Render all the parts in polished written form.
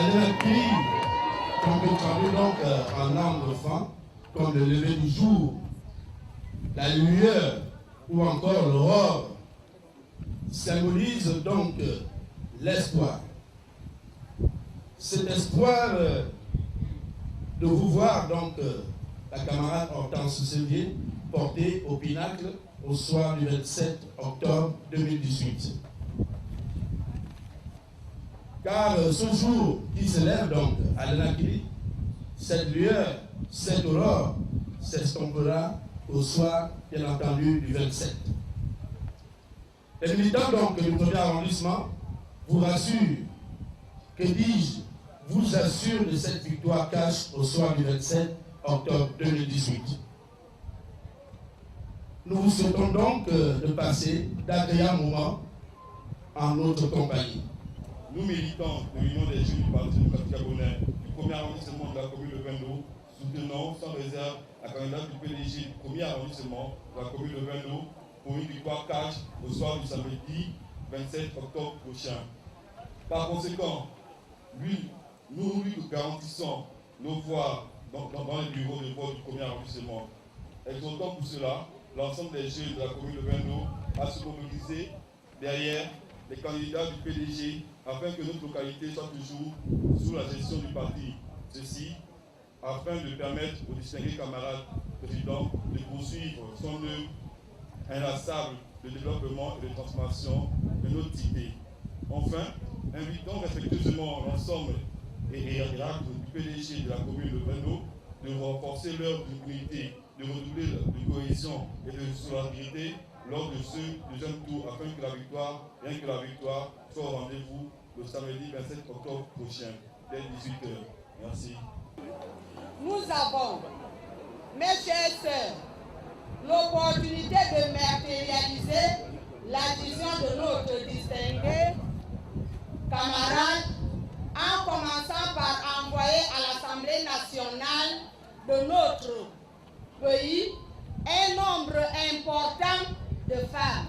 Alenakili, qu'on peut traduire donc en âme de fin, comme le lever du jour, la lumière ou encore l'aurore, symbolise donc l'espoir. Cet espoir de vous voir donc la camarade Hortense Sévier portée au Pinacle au soir du 27 octobre 2018. Car ce jour qui se lève donc à l'Anakili, cette lueur, cette aurore s'estompera au soir, bien entendu, du 27. Les militants donc du premier arrondissement vous rassurent, que dis-je, vous assurent de cette victoire cash au soir du 27 octobre 2018. Nous vous souhaitons donc de passer d'agréables moments en notre compagnie. Nous, militants de l'Union des Jeunes du Parti démocratique gabonais, du premier arrondissement de la commune de Vendo, soutenons sans réserve la candidate du PDG du premier arrondissement de la commune de Vendo pour une victoire cash au soir du samedi 27 octobre prochain. Par conséquent, nous lui garantissons nos voix dans les bureaux de vote du premier arrondissement. Exhortons pour cela l'ensemble des jeunes de la commune de Vendo à se mobiliser derrière les candidats du PDG afin que notre localité soit toujours sous la gestion du parti. Ceci afin de permettre au distingué camarade président de poursuivre son œuvre inlassable de développement et de transformation de notre cité. Enfin, invitons respectueusement l'ensemble et l'acte du PDG de la commune de Vendo de renforcer leur unité, de redoubler de cohésion et de solidarité lors de ce deuxième tour afin que la victoire, rien que la victoire, soit au rendez-vous le samedi 27 octobre prochain, dès 18h. Merci. Nous avons, mes chers sœurs, l'opportunité de matérialiser la vision de notre distingué camarade en commençant par envoyer à l'Assemblée nationale de notre pays un nombre important de femmes,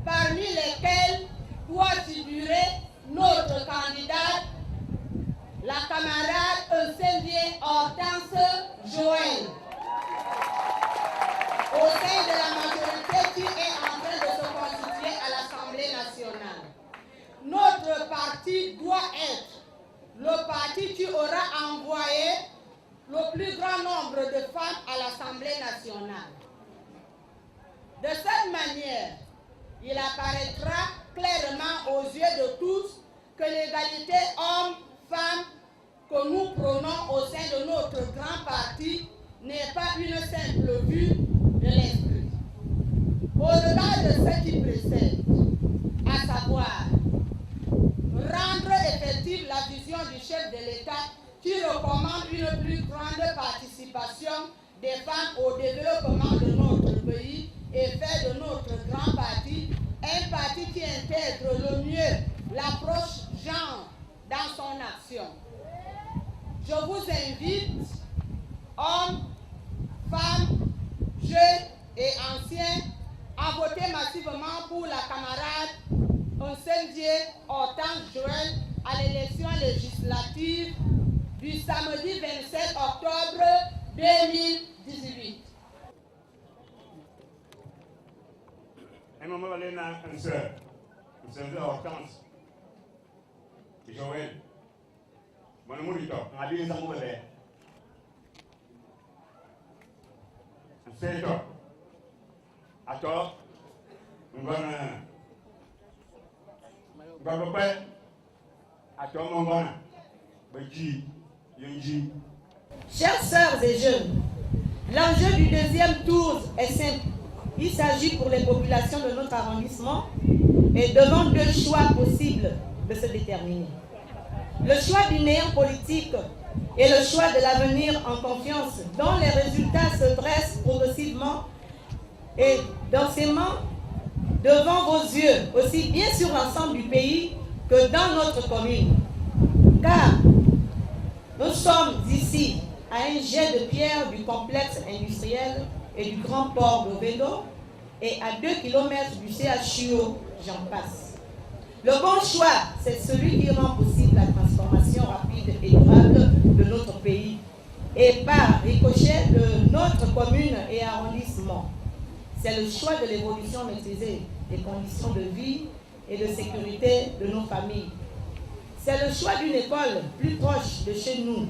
parmi lesquelles doit figurer notre candidate, la camarade Sévier Hortense Joël, au sein de la majorité qui est en train de se constituer à l'Assemblée nationale. Notre parti doit être le parti qui aura envoyé le plus grand nombre de femmes à l'Assemblée nationale. De cette manière, il apparaîtra clairement aux yeux de tous que l'égalité homme-femme que nous prônons au sein de notre grand parti n'est pas une simple vue de l'esprit. Au-delà de ce qui précède, à savoir rendre effective la vision du chef de l'État qui recommande une plus grande participation des femmes au développement de notre pays et fait de notre grand parti un parti qui intègre le mieux l'approche genre dans son action. Je vous invite, hommes, femmes, jeunes et anciens, à voter massivement pour la camarade Sévier Hortense Joël à l'élection législative du samedi 27 octobre 2018. Un moment, on a une sœur, Hortense Joël. Mon nom est on a dit que vous avez un fait à tort, on va Chères sœurs et jeunes, l'enjeu du deuxième tour est simple. Il s'agit pour les populations de notre arrondissement et devant deux choix possibles de se déterminer. Le choix du néant politique et le choix de l'avenir en confiance dont les résultats se dressent progressivement et densément devant vos yeux, aussi bien sur l'ensemble du pays que dans notre commune. Car nous sommes ici à un jet de pierre du complexe industriel et du grand port de Vendo et à 2 km du CHUO, j'en passe. Le bon choix, c'est celui qui rend possible la transformation rapide rapide et durable de notre pays et par ricochet de notre commune et arrondissement. C'est le choix de l'évolution maîtrisée des conditions de vie et de sécurité de nos familles. C'est le choix d'une école plus proche de chez nous,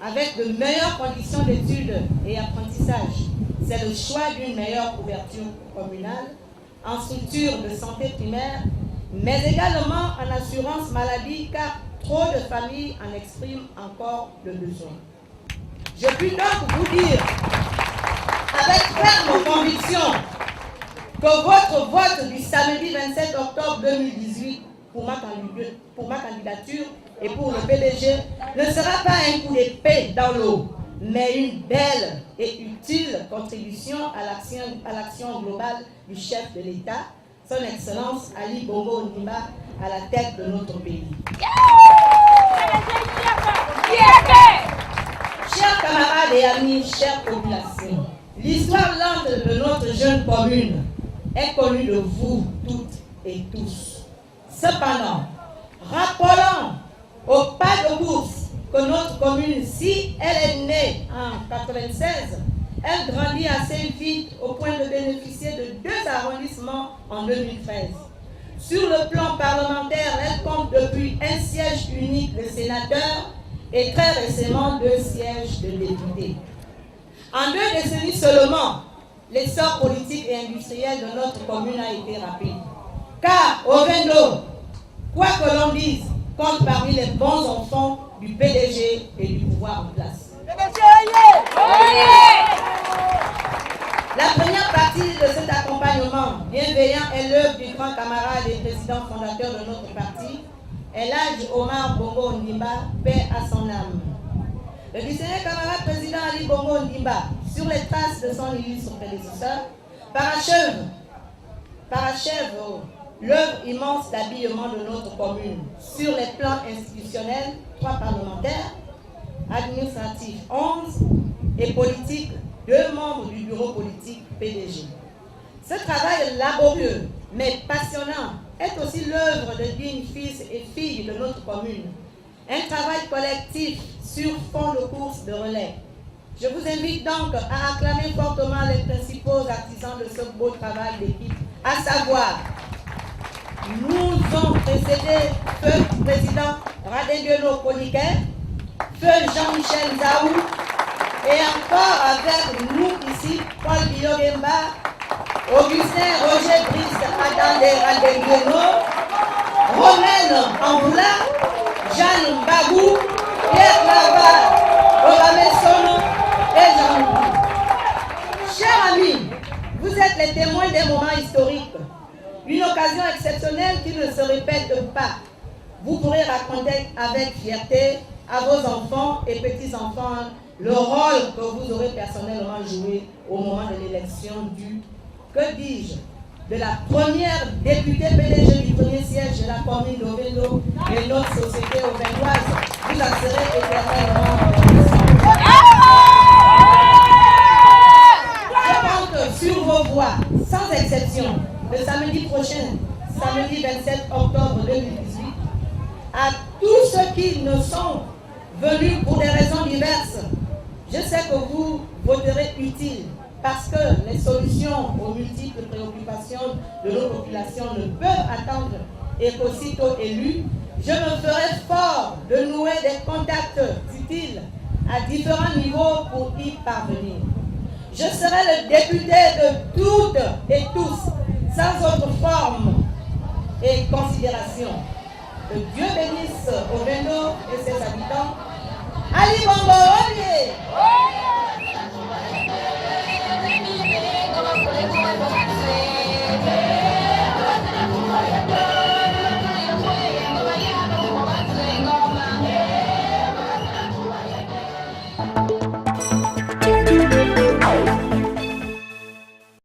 avec de meilleures conditions d'études et apprentissage. C'est le choix d'une meilleure couverture communale en structure de santé primaire, mais également en assurance maladie, car trop de familles en expriment encore le besoin. Je puis donc vous dire, avec ferme conviction, que votre vote du samedi 27 octobre 2018 pour ma candidature et pour le PDG ne sera pas un coup d'épée dans l'eau, mais une belle et utile contribution à l'action globale du chef de l'État, son Excellence Ali Bongo Ondimba, à la tête de notre pays. Chers camarades et amis, chères populations, l'histoire lente de notre jeune commune est connue de vous toutes et tous. Cependant, rappelons au pas de course que notre commune, si elle est née en 1996, elle grandit assez vite au point de bénéficier de 2 arrondissements en 2013. Sur le plan parlementaire, elle compte depuis un siège unique de sénateur et très récemment 2 sièges de députés. En 2 décennies seulement, l'essor politique et industriel de notre commune a été rapide. Car Ovendo, quoi que l'on dise, compte parmi les bons enfants du PDG et du pouvoir en place. La première partie de cet accompagnement bienveillant est l'œuvre du grand camarade et président fondateur de notre parti, Elhadji Omar Bongo Ondimba, paix à son âme. Le distingué camarade président Ali Bongo Ondimba, sur les traces de son illustre prédécesseur, parachève l'œuvre immense d'habillement de notre commune sur les plans institutionnels, 3 parlementaires, administratifs 11 et politiques 2 membres du bureau politique PDG. Ce travail laborieux mais passionnant est aussi l'œuvre de dignes fils et filles de notre commune. Un travail collectif sur fond de course de relais. Je vous invite donc à acclamer fortement les principaux artisans de ce beau travail d'équipe, à savoir, nous ont précédé Feu Président Radegelo Koliker, Feu Jean-Michel Zaou, et encore avec nous ici, Paul Bilogemba, Augustin Roger Brice Adande Radegelo, Romaine Amboula, Jeanne Bagou, Pierre Lava, Orame Sono et Jean-Louis. Chers amis, vous êtes les témoins des moments historiques, une occasion exceptionnelle qui ne se répète pas. Vous pourrez raconter avec fierté à vos enfants et petits-enfants le rôle que vous aurez personnellement joué au moment de l'élection du, que dis-je, de la première députée PDG du premier siège de la commune d'Ovendo et notre société auvergnoise. Vous en serez éternellement reconnaissants. Je compte sur vos voix, sans exception, le samedi prochain, samedi 27 octobre 2018, à tous ceux qui ne sont venus pour des raisons diverses. Je sais que vous voterez utile parce que les solutions aux multiples préoccupations de nos populations ne peuvent attendre et qu'aussitôt élus, je me ferai fort de nouer des contacts utiles à différents niveaux pour y parvenir. Je serai le député de toutes et tous, sans autre forme et considération. Que Dieu bénisse Ovendo et ses habitants. Ali Bongo Ondimba.